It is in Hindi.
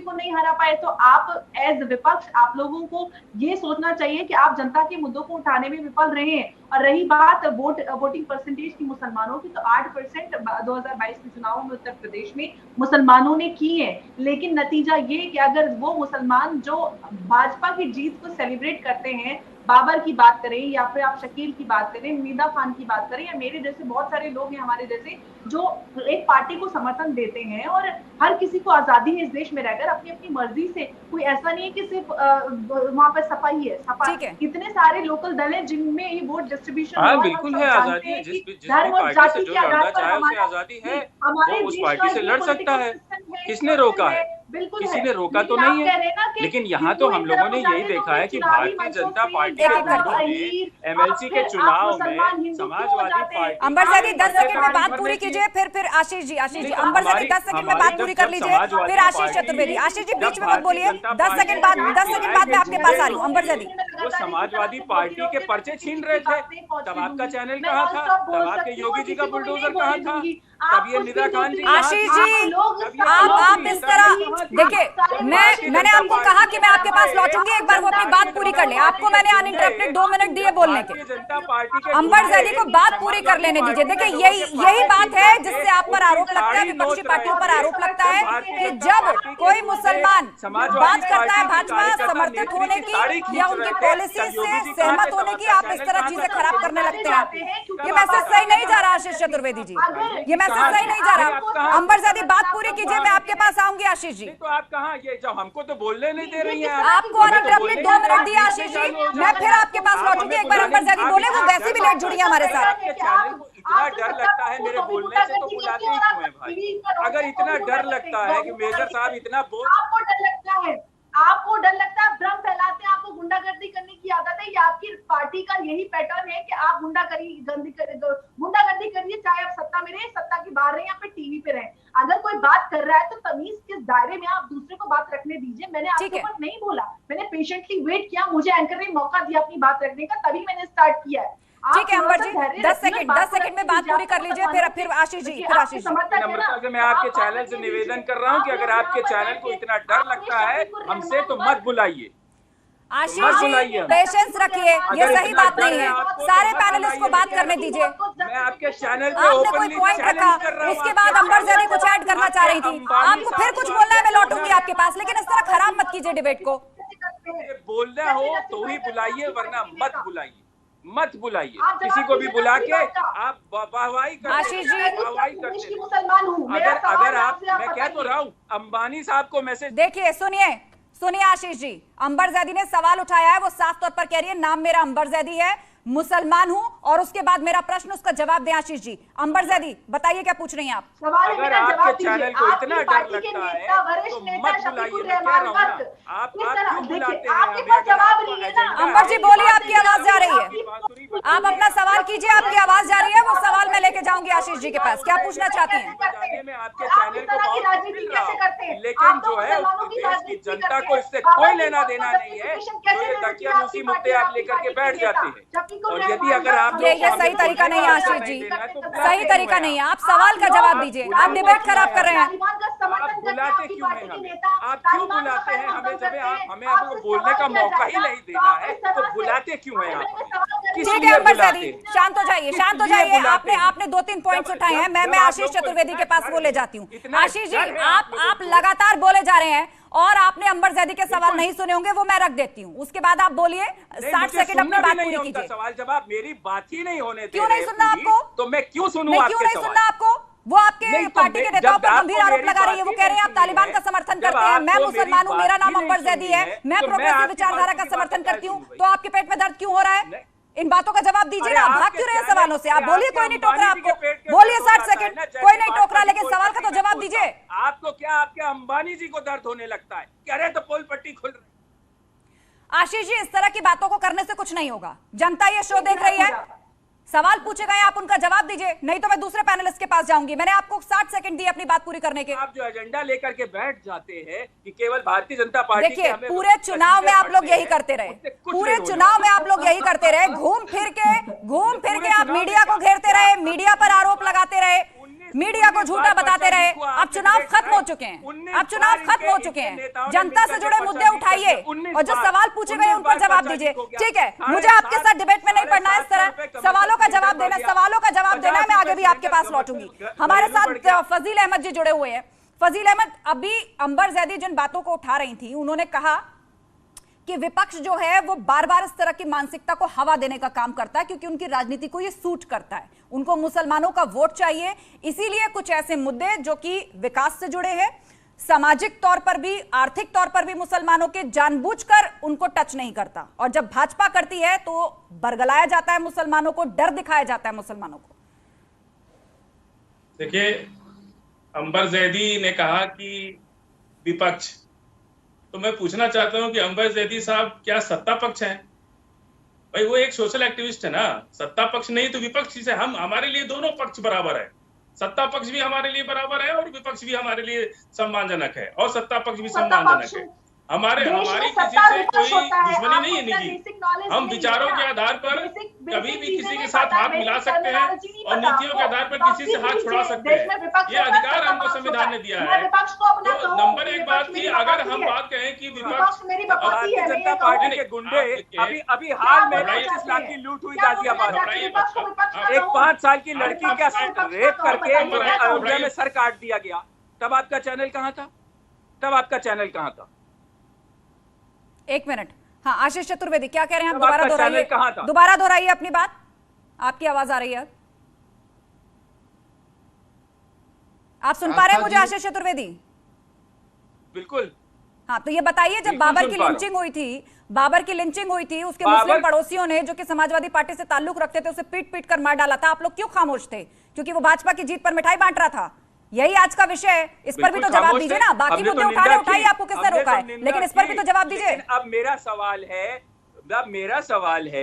को नहीं हरा पाए, तो आप एज विपक्ष आप लोगों को ये सोचना चाहिए कि आप जनता के मुद्दों को उठाने में विफल रहे हैं। और रही बात वोटिंग परसेंटेज की मुसलमानों की, तो 8% 2022 के चुनावों में उत्तर प्रदेश में मुसलमानों ने की है। लेकिन नतीजा ये कि अगर वो मुसलमान जो भाजपा की जीत को सेलिब्रेट करते हैं, बाबर की बात करें या फिर आप शकील की बात करें, मीदा खान की बात करें, या मेरे जैसे बहुत सारे लोग हैं हमारे जैसे जो एक पार्टी को समर्थन देते हैं, और हर किसी को आजादी है इस देश में रहकर अपनी अपनी मर्जी से, कोई ऐसा नहीं है कि सिर्फ वहां पर सपा ही है। सपा कितने सारे लोकल दल है जिनमें ये वोट डिस्ट्रीब्यूशन बिल्कुल है, आजादी है, जिस पार्टी से जो लड़ना चाहे उसे आजादी है, वो उस पार्टी से लड़ सकता है। किसने रोका है? किसी ने रोका तो नहीं है। लेकिन यहाँ तो हम लोगों ने यही देखा है कि भारतीय जनता पार्टी के लोगों ने एमएलसी के चुनाव में समाजवादी पार्टी। अंबरज़ैदी 10 सेकंड में बात पूरी कीजिए, फिर आशीष जी अंबरज़ैदी 10 सेकंड में बात पूरी कर लीजिए, फिर आशीष चतुर्वेदी। आशीष जी बीच में मत बोलिए, 10 सेकंड बाद मैं आपके पास आ रही हूँ। अंबरज़ैदी, वो समाजवादी पार्टी के पर्चे छीन रहे थे, तब आपका चैनल कहाँ था? तब आपके योगी जी का बुलडोजर कहाँ था? तब ये निदा खान जी। आशीष जी आप इस तरह देखिए, मैंने आपको कहा कि मैं आपके पास लौटूंगी, एक बार वो अपनी बात पूरी कर ले। आपको मैंने अनइंटरप्टेड 2 मिनट दिए बोलने के। अंबरज़ैदी को बात पूरी कर लेने दीजिए। देखिए यही बात है जिससे आप पर आरोप लगता है, विपक्षी पार्टियों पर आरोप लगता है कि जब कोई मुसलमान बात करता है भाजपा समर्थित होने की या उनकी पॉलिसी से सहमत होने की, आप इस तरह चीजें खराब करने लगते हैं। ये मैसेज सही नहीं जा रहा आशीष चतुर्वेदी जी, ये मैसेज सही नहीं जा रहा। अंबरज़ैदी बात पूरी कीजिए, मैं आपके पास आऊंगी। आशीष जी तो आप कहाँ, ये जब हमको तो बोलने नहीं दे रही हैं। आपको अनइंटरप्टेड 2 मिनट दिए आशीष जी, मैं फिर आपके पास लौटूंगी। एक बार अंबरज़ैदी बोले, वो वैसे भी लेट जुड़ी है हमारे साथ। इतना डर लगता है मेरे बोलने से, तो बुलाते ही क्यों है भाई? अगर इतना डर लगता है कि मेजर साहब इतना बोल, आपको डर लगता है, आपको डर लगता है, भ्रम फैलाते हैं, आपको गुंडागर्दी करने की आदत है। ये आपकी पार्टी का यही पैटर्न है कि आप गुंडागर्दी करिए, चाहे आप सत्ता में रहे, सत्ता के बाहर रहे या फिर टीवी पे रहे। अगर कोई बात कर रहा है तो तमीज किस दायरे में, आप दूसरे को बात रखने दीजिए। मैंने आपके ऊपर नहीं बोला, मैंने पेशेंटली वेट किया, मुझे एंकर ने मौका दिया अपनी बात रखने का, तभी मैंने स्टार्ट किया है। ठीक है अंबर जी, 10 सेकंड में बात पूरी कर लीजिए, फिर आशीष जी। नम्रता से मैं आपके चैनल से निवेदन कर रहा हूँ कि अगर आपके चैनल को इतना डर लगता है हमसे, तो मत बुलाइए। आशीष जी पेशेंस रखिए, ये सही बात नहीं है। सारे पैनलिस्ट को बात करने दीजिए। मैं आपके चैनल पे आपने कोई पॉइंट रखा, उसके बाद अंबरज़ैदी कुछ ऐड करना चाह रही थी, आपको फिर कुछ बोलना है, मैं लौटूंगी आपके पास, लेकिन इस तरह खराब मत कीजिए डिबेट को। बोलना हो तो ही बुलाइए, वरना मत बुलाइए, मत बुलाइए। किसी को भी बुला के आप वाहवाही करते हैं। आशीष जी मुसलमान हूं, अगर आप, मैं कह तो रहा हूँ, अंबानी साहब को मैसेज देखिए, सुनिए आशीष जी, अंबरज़ैदी ने सवाल उठाया है, वो साफ तौर पर कह रही है नाम मेरा अंबरज़ैदी है, मुसलमान हूं, और उसके बाद मेरा प्रश्न, उसका जवाब दें आशीष जी। अंबरज़ैदी बताइए क्या पूछ रही हैं आप? अगर आपके चैनल को इतना डर लगता है तो मत बुलाइए। मैं कह रहा हूं ना, आप क्यों बुलाते हैं? अंबर जी बोलिए, आपकी आवाज जा रही है, आप अपना सवाल कीजिए, आपकी आवाज जा रही है, वो सवाल मैं लेके जाऊंगी आशीष जी के पास। क्या पूछना चाहती हैं? आपके चैनल को बहुत मिल रहा, लेकिन जो है देश की जनता को इससे कोई लेना देना नहीं है। तो ये तकिया मुसी मुद्दे आप लेकर के बैठ जाते हैं, और यदि अगर आप ये सही तरीका नहीं है आशीष जी, सही तरीका नहीं है। आप सवाल का जवाब दीजिए, आप डिबेट खराब कर रहे हैं। आप बुलाते क्यों हैं हमें? आप क्यों बुलाते हैं हमें? जब हमें आपको बोलने का मौका ही नहीं देना है तो बुलाते क्यों हैं आप? ठीक है अंबरज़ैदी, शांत हो जाइए, शांत हो जाइए। आपने 2-3 पॉइंट्स उठाए हैं, मैं आशीष चतुर्वेदी के पास वो ले जाती हूँ। आशीष जी आप लगातार बोले जा रहे हैं और आपने अंबरज़ैदी के सवाल नहीं सुने होंगे, वो मैं रख देती हूँ, उसके बाद आप बोलिए। 60 सेकंड अपनी बात पूरी कीजिए। सवाल जवाब मेरी बात ही नहीं होने क्यों नहीं सुनना आपको? तो मैं क्यों सुनूं आपके सवाल? क्यों नहीं सुनना आपको? वो आपके पार्टी के नेताओं पर गंभीर आरोप लगा रही है, वो कह रहे हैं आप तालिबान का समर्थन करते हैं। मैं मुसलमान हूँ, मेरा नाम अंबरज़ैदी है, मैं प्रोग्रेसिव विचारधारा का समर्थन करती हूँ, तो आपके पेट में दर्द क्यों हो रहा है? इन बातों का जवाब दीजिए ना, आप भाग क्यों रहे हैं सवालों से? आप बोलिए, कोई नहीं टोक रहा आपको, बोलिए 60 सेकंड, कोई नहीं टोक रहा, लेकिन सवाल का तो जवाब दीजिए। आपको क्या, आपके अंबानी जी को दर्द होने लगता है? कह रहे तो पोल पट्टी खुल रही। आशीष जी इस तरह की बातों को करने से कुछ नहीं होगा, जनता ये शो देख रही है, सवाल पूछे गए आप उनका जवाब दीजिए, नहीं तो मैं दूसरे पैनलिस्ट के पास जाऊंगी। मैंने आपको 60 सेकंड दिए अपनी बात पूरी करने के। आप जो एजेंडा लेकर के बैठ जाते हैं कि केवल भारतीय जनता पार्टी, देखिए पूरे चुनाव में आप लोग यही करते रहे, पूरे चुनाव में आप लोग यही करते रहे, घूम फिर के आप मीडिया को घेरते रहे, मीडिया पर आरोप लगाते रहे। मीडिया को झूठा बताते रहे। अब चुनाव खत्म हो चुके हैं, अब चुनाव खत्म हो चुके हैं, जनता से जुड़े मुद्दे उठाइए और जो सवाल पूछे गए उन पर जवाब दीजिए। ठीक है, मुझे आपके साथ डिबेट में नहीं पढ़ना है, इस तरह सवालों का जवाब देना है, मैं आगे भी आपके पास लौटूंगी। हमारे साथ फजील अहमद जी जुड़े हुए हैं। फजील अहमद, अभी अंबर जैदी जिन बातों को उठा रही थी, उन्होंने कहा कि विपक्ष जो है वो बार बार इस तरह की मानसिकता को हवा देने का काम करता है क्योंकि उनकी राजनीति को ये सूट करता है, उनको मुसलमानों का वोट चाहिए, इसीलिए कुछ ऐसे मुद्दे जो कि विकास से जुड़े हैं, सामाजिक तौर पर भी, आर्थिक तौर पर भी मुसलमानों के, जानबूझकर उनको टच नहीं करता। और जब भाजपा करती है तो बरगलाया जाता है मुसलमानों को, डर दिखाया जाता है मुसलमानों को। देखिए, अंबर जैदी ने कहा कि विपक्ष, तो मैं पूछना चाहता हूं कि अंबर जैदी साहब क्या सत्ता पक्ष हैं? भाई वो एक सोशल एक्टिविस्ट है ना, सत्ता पक्ष नहीं तो विपक्ष से हम, हमारे लिए दोनों पक्ष बराबर है। सत्ता पक्ष भी हमारे लिए बराबर है और विपक्ष भी हमारे लिए सम्मानजनक है और सत्ता पक्ष भी सम्मानजनक है। हमारी किसी से कोई दुश्मनी नहीं है निजी, हम विचारों के आधार पर कभी भी किसी के साथ हाथ मिला सकते हैं और नीतियों के आधार पर किसी से हाथ छुड़ा सकते हैं, ये अधिकार हमको संविधान ने दिया है। तो नंबर एक बात की, अगर हम बात कहें कि विपक्ष, भारतीय जनता पार्टी के गुंडे अभी हाल में 25 लाख की लूट हुई गाजियाबाद में, एक 5 साल की लड़की का रेप करके अयोध्या में सर काट दिया गया, तब आपका चैनल कहां था? एक मिनट, हाँ, आशीष चतुर्वेदी क्या कह रहे हैं आप? दोबारा दोहराइए अपनी बात, आपकी आवाज आ रही है। आप सुन पा रहे हैं मुझे आशीष चतुर्वेदी? बिल्कुल। हाँ, तो ये बताइए, जब बाबर की लिंचिंग हुई थी, उसके मुस्लिम पड़ोसियों ने जो कि समाजवादी पार्टी से ताल्लुक रखते थे उसे पीट कर मार डाला था, आप लोग क्यों खामोश थे? क्योंकि वो भाजपा की जीत पर मिठाई बांट रहा था। यही आज का विषय है, इस पर भी तो जवाब दीजिए ना। बाकी मुद्दे उठाइए, आपको किसने रोका है, लेकिन इस पर भी तो जवाब दीजिए। अब मेरा सवाल है